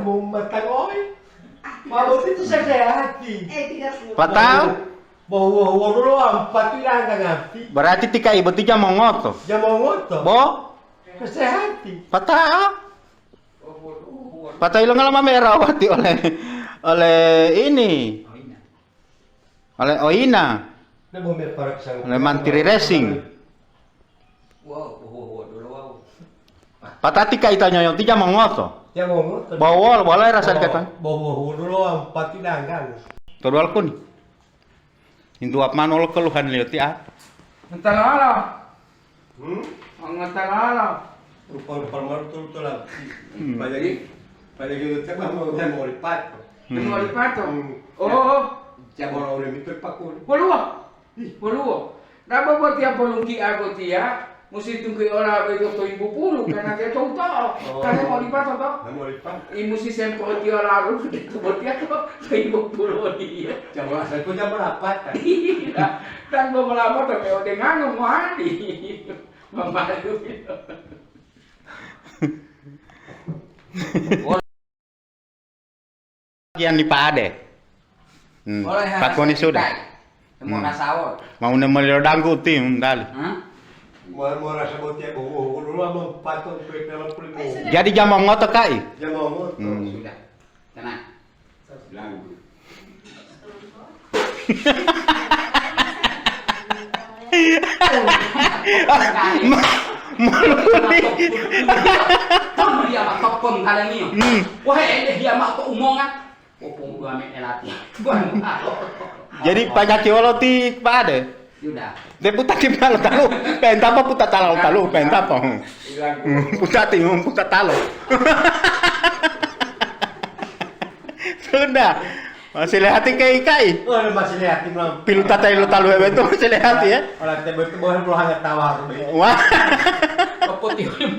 Mau matang oi. Mau itu saya hati. Patau? Bawa dulu empat itu yang ngerti. Berarti tika ibu tiga mau ngoto. Dia mau ngoto. Bo? Kesehati. Patau? Patau ilang lama merawati oleh ini. Oleh Oina. Oleh Mantiri Racing. Patah tika itanya yang tiga mau ngoto. Dia mau ngoto. Bawal boleh rasa kata. Bawa dulu empat itu yang kan. Todwal kun. Hindu ap manol keluhan lihat ya. Ntalala. Ang ntalala. Rupa-rupa tu lah. Pada gitu cakap mau lipat. Mau lipat to. Oh. Jangan orang itu pakun. Polua. Polua. Napa buat tiap polungki aku tia? Mesti tunggu orang itu to ibu pulu karena dia tahu tahu. Karena mau lipat to. Mau lipat. Ibu si sempo dia lalu itu buat dia to ibu pulu dia. Jangan asal tu jangan merapat. Iya. Dan mau melamar tapi udah nganu mau andi. Mamalu. Yang di Pak Ade. Pak Koni sudah. Mau nasawor. Mau nemelio dangku tim dali. Mau rasa botia bawa dulu sama patut ke dalam pelimo. Jadi jam mau ngoto kai. Jangan mau ngoto. Sudah. Tenang. Maluli. Kamu dia mak topon kalian ini. Wah, dia mak to umongan. Popong gua mek elati. Jadi pajak kiwalo ti Pak Ade. Sudah. Deputat di malo talu. Penta apa puta talu penta apa. Puta timum puta talu. Sudah. Masih lehati kai. Oh, masih lihat tim Pilu tata ilu talu itu masih lehati ya. Orang kita boleh hangat tawa. Wah. Apa tiba-tiba